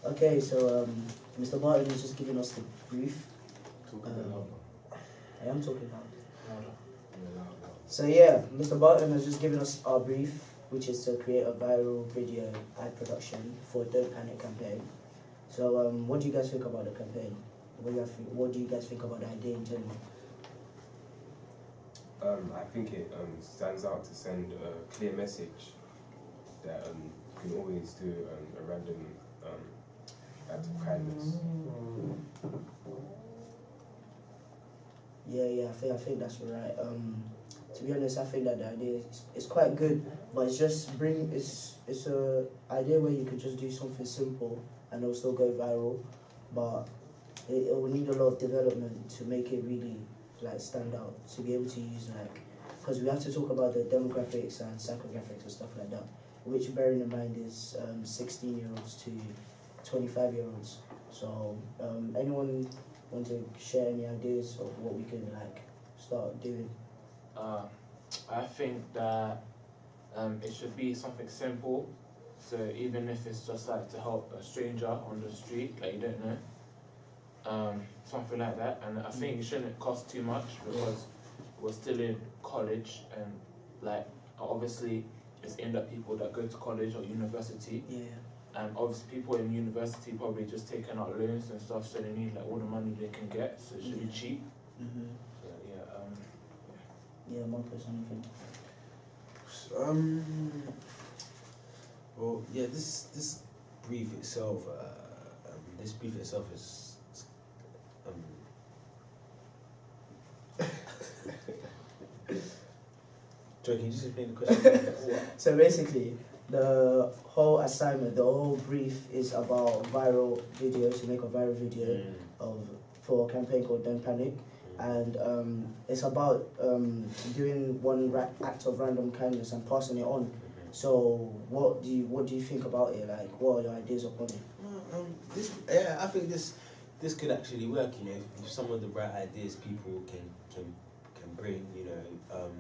Okay, so Mr. Martin is just giving us the brief. Talk a bit louder. I am talking loud. Louder. Yeah, louder. So yeah, Mr. Barton has just given us our brief, which is to create a viral video ad production for Don't Panic campaign. So what do you guys think about the campaign? What do you guys think about the idea in general? I think it stands out to send a clear message that you can always do a random act of kindness. Yeah, I think that's right. To be honest, I think that the idea is quite good, but it's just it's a idea where you could just do something simple and it'll still go viral, but it will need a lot of development to make it really like stand out, to be able to use like, because we have to talk about the demographics and psychographics and stuff like that, which bearing in mind is 16-year-olds to 25-year-olds. So anyone want to share any ideas of what we can like start doing? I think that it should be something simple. So even if it's just like to help a stranger on the street that you don't know, something like that. And I think it shouldn't cost too much because we're still in college, and like obviously it's aimed at people that go to college or university. Yeah. And obviously people in university probably just taking out loans and stuff, so they need like all the money they can get. So it should be cheap. Mm-hmm. So Yeah, one person anything. Well, yeah, this brief itself, is Joe, can you just explain the question? So basically, the whole assignment, the whole brief is about viral video, to make a viral video for a campaign called Don't Panic. And it's about doing one act of random kindness and passing it on. So what do you think about it? Like, what are your ideas upon it? I think this could actually work. You know, if some of the right ideas people can bring. You know,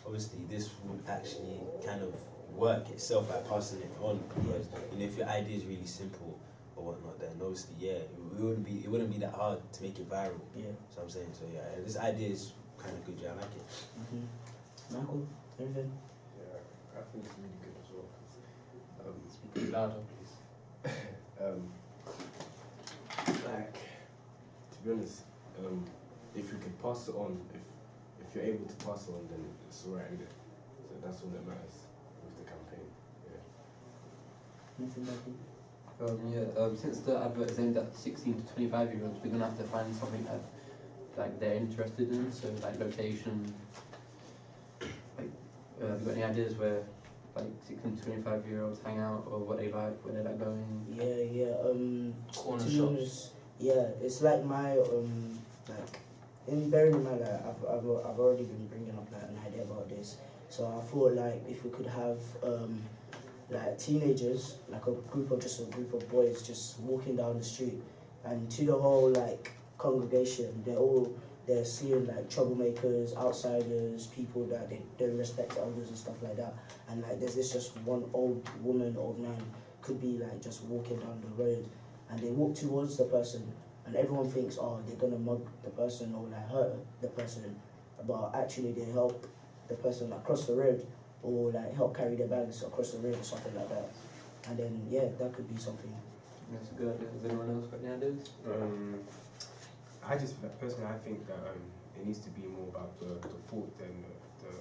obviously this would actually kind of work itself by passing it on. Because you know, if your idea is really simple or whatnot, then obviously it wouldn't be that hard to make it viral. Yeah. So I'm saying, so yeah, this idea is kind of good. Yeah, I like it. Michael, anything? Yeah, I think it's really good as well. Speak a bit louder, please. Like, to be honest, if you can pass it on, if you're able to pass it on, then it's alright, isn't it? So that's all that matters with the campaign. Yeah. Anything, Michael? Since the advert is aimed at 16 to 25-year-olds, we're gonna have to find something that like they're interested in. So like location. Like, have you got any ideas where like 16 to 25-year-olds hang out, or what they like, where they like going? Yeah. Corner to be shops. honest, yeah, it's like my like, in bearing in mind that I've already been bringing up like an idea about this. So I thought like if we could have like teenagers, like a group of boys just walking down the street, and to the whole like congregation, they're seeing like troublemakers, outsiders, people that they don't respect elders and stuff like that. And like there's this just one old woman, old man, could be like just walking down the road, and they walk towards the person, and everyone thinks, oh, they're gonna mug the person or like hurt the person, but actually they help the person like cross the road, or like help carry their bags across the road or something like that. And then yeah, that could be something. That's a good idea. Has anyone else got any ideas? I just personally, I think that it needs to be more about the thought than the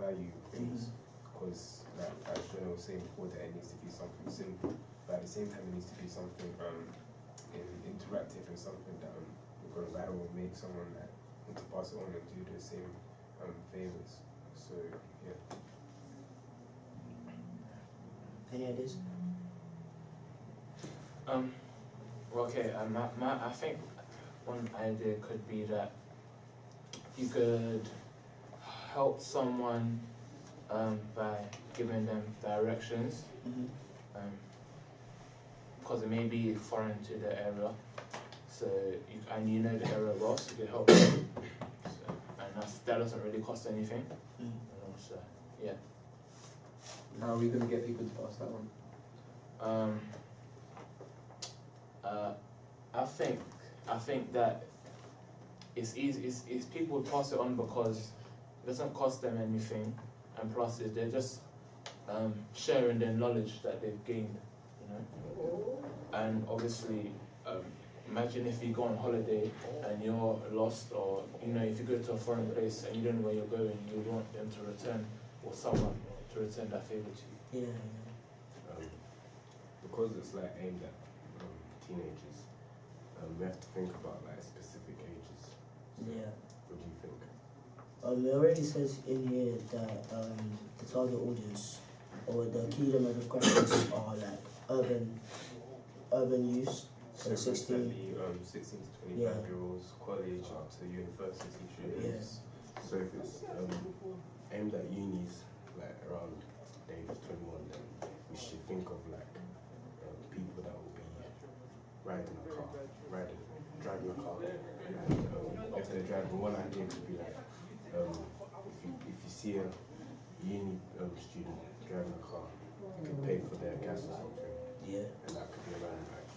value of things. Because like as Jonah was saying before, that it needs to be something simple, but at the same time it needs to be something interactive and something that will go viral and make someone like want to pass it on and do the same favors. So yeah. Any ideas? Okay, I think one idea could be that you could help someone by giving them directions, because it may be foreign to the area, so you know the area well, so you could help them. So, and that doesn't really cost anything. So yeah. How are we gonna get people to pass that on? I think that it's easy. It's people pass it on because it doesn't cost them anything, and plus they're just sharing their knowledge that they've gained, you know. And obviously, imagine if you go on holiday and you're lost, or you know, if you go to a foreign place and you don't know where you're going, you would want them to return, or someone to return that favor to you. Yeah. Because it's like aimed at teenagers, we have to think about like specific ages. Yeah. What do you think? It already says in here that the target audience or the key demographics are like urban youth, so 16. 16 to 25 Yeah. year olds, college up to university students. So if it's aimed at unis, like around the age of 21, then we should think of like people that will be driving a car. And if they're driving, one idea could be like, if you see a uni student driving a car, you can pay for their gas or something. Yeah. And that could be around like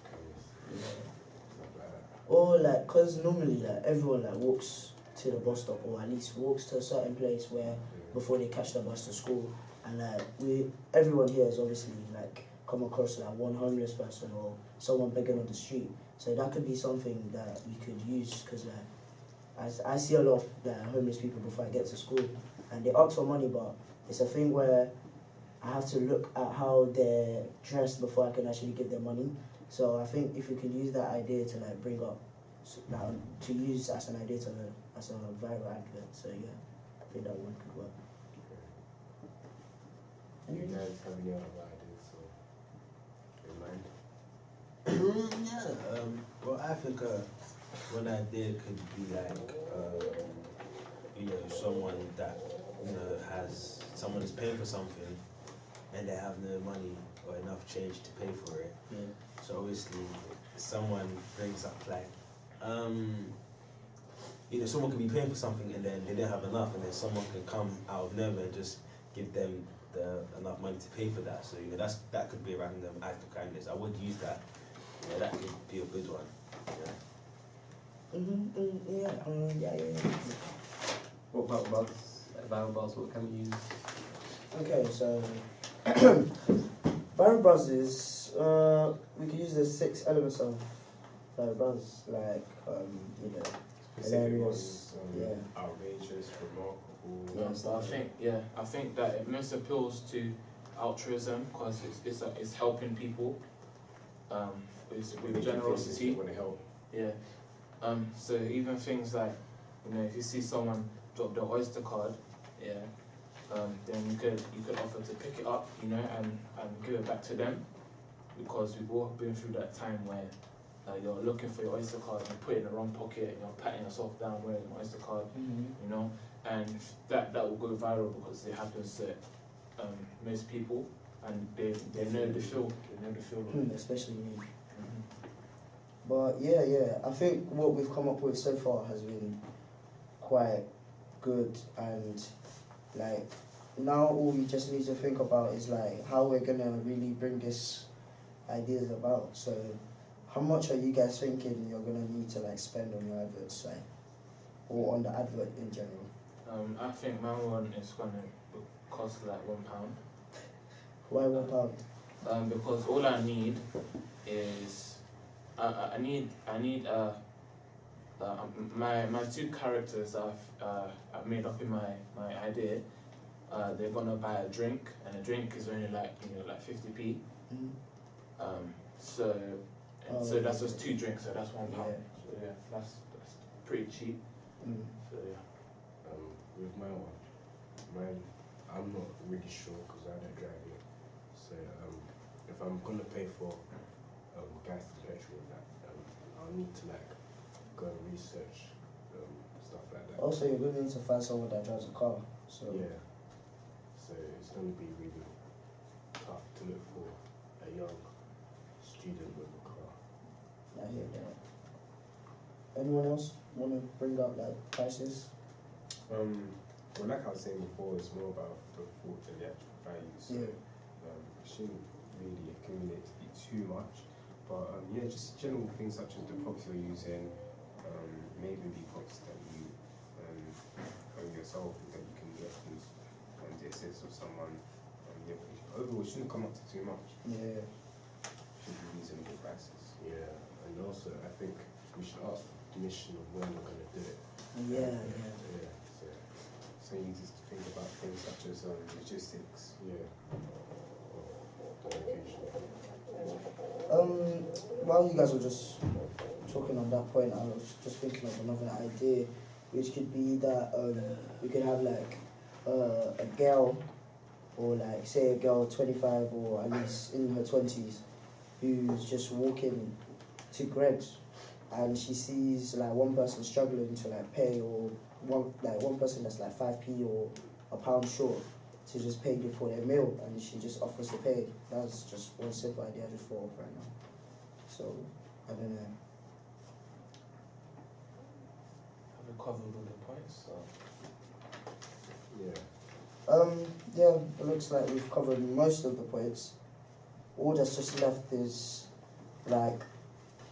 stuff like that. Or like, cause normally like everyone like walks to the bus stop, or at least walks to a certain place where before they catch the bus to school, and like everyone here has obviously like come across like one homeless person or someone begging on the street. So that could be something that we could use, because like I see a lot of homeless people before I get to school, and they ask for money, but it's a thing where I have to look at how they're dressed before I can actually give them money. So I think if we can use that idea to like bring up, to use as an idea as a viral advert. So yeah, I think that one could work. Do you guys have any other ideas in mind? Well, I think one idea could be like, someone that has someone is paying for something, and they have no money or enough change to pay for it. Yeah. So obviously, someone brings up like, someone can be paying for something and then they don't have enough, and then someone can come out of nowhere and just give them enough money to pay for that. So that could be a random act of kindness. I would use that. Yeah, that could be a good one. Yeah. Yeah. What about buzz? Viral buzz, what can we use? Okay, so viral buzzes, we could use the 6 elements of viral buzz, like Specific hilarious, ones, outrageous, remarkable. Yeah. I think that it most appeals to altruism because it's helping people. With generosity. Want to help. Yeah. So even things like, if you see someone drop their Oyster card, then you could offer to pick it up, and give it back to them, because we've all been through that time where you're looking for your Oyster card and you put it in the wrong pocket and you're patting yourself down wearing your Oyster card, and that will go viral because it happens to most people, and they know the feel. Especially me. But yeah, I think what we've come up with so far has been quite good, and like now all we just need to think about is like how we're gonna really bring this ideas about. So how much are you guys thinking you're gonna need to like spend on your adverts, like, or on the advert in general? I think my one is gonna cost like £1. Why £1? Because all I need is I need my 2 characters I've made up in my idea. They're gonna buy a drink, and a drink is only like 50p. So that's just 2 drinks, so that's £1. Yeah. So yeah, that's pretty cheap. So yeah. With mine, I'm not really sure because I don't drive yet. So if I'm gonna pay for gas and petrol, I'll need to like go and research stuff like that. Also, you're going to need to find someone that drives a car. So Yeah. So it's gonna be really tough to look for a young student with a car. I hear that. Anyone else want to bring up like prices? Well, like I was saying before, it's more about the thought than the actual value. So Yeah. it shouldn't really accumulate to be too much. But yeah, just general things such as the props you're using, maybe the props that you own yourself that you can get from the assist of someone. Yeah, overall, it shouldn't come up to too much. Yeah. Should be reasonable prices. Yeah, and also I think we should ask permission of when we're going to do it. Yeah. Yeah, So you need to think about things such as logistics. yeah. Location. While you guys were just talking on that point, I was just thinking of another idea, which could be that we could have like a girl, or like say a girl 25 or at least in her 20s, who's just walking to Greg's, and she sees like one person struggling to like pay, or one person that's like 5p or a pound short to just pay for their meal, and she just offers to pay. That's just one simple idea I just thought of right now. So I don't know. Have we covered all the points? So. Yeah. Yeah, it looks like we've covered most of the points. All that's just left is like,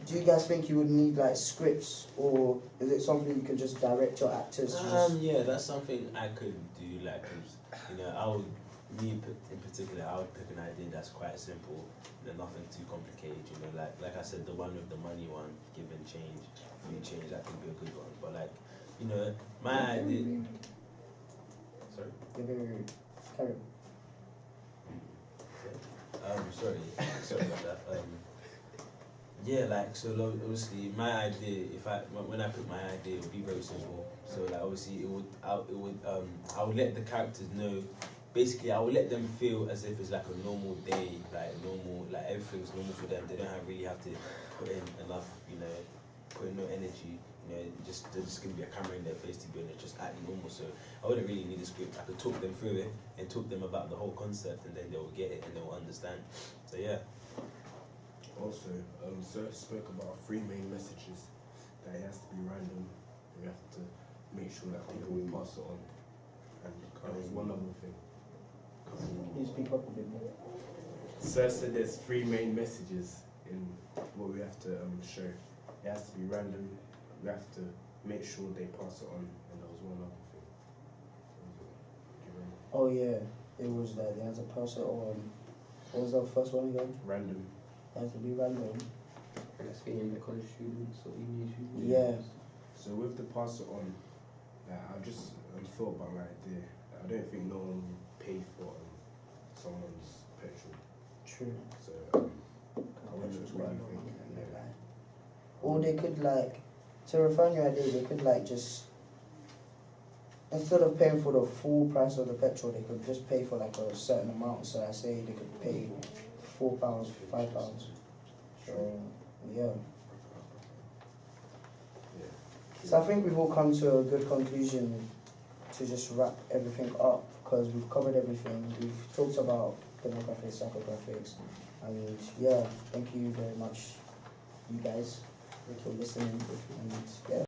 do you guys think you would need like scripts, or is it something you can just direct your actors to just... Yeah, that's something I could do. Like, you know, in particular, I would pick an idea that's quite simple, nothing too complicated. You know, like I said, the one with the money one, give and change, free change, that could be a good one. But like, you know, my idea. Sorry. You're very rude. Carry on. Sorry about that. Yeah, like, so obviously my idea, when I put my idea, it would be very simple. So like obviously I would let the characters know. Basically, I would let them feel as if it's like a normal day, like everything's normal for them. They don't really have to put in enough, you know, put in no energy. You know, there's just gonna be a camera in their face to be honest, just acting normal. So I wouldn't really need a script. I could talk them through it and talk them about the whole concept, and then they will get it and they will understand. So yeah. Also, Sir spoke about 3 main messages, that it has to be random. We have to make sure that people will pass it on. And there was one other thing. Can you speak up a bit more? Sir said there's 3 main messages in what we have to show. It has to be random. We have to make sure they pass it on. And there was one other thing. Oh yeah, it was that they had to pass it on. What was the first one again? Random. It had to be random. Let's get in the college students or uni students. Yeah. So with the pass it on, I just thought about my idea. I don't think no one will pay for someone's petrol. True. So I wouldn't really think. Or they could like, to refine your idea, they could like just, instead of paying for the full price of the petrol, they could just pay for like a certain amount. So I say they could pay £4, £5. So yeah. So I think we've all come to a good conclusion to just wrap everything up, because we've covered everything. We've talked about demographics, psychographics, and yeah, thank you very much, you guys, for listening, and yeah.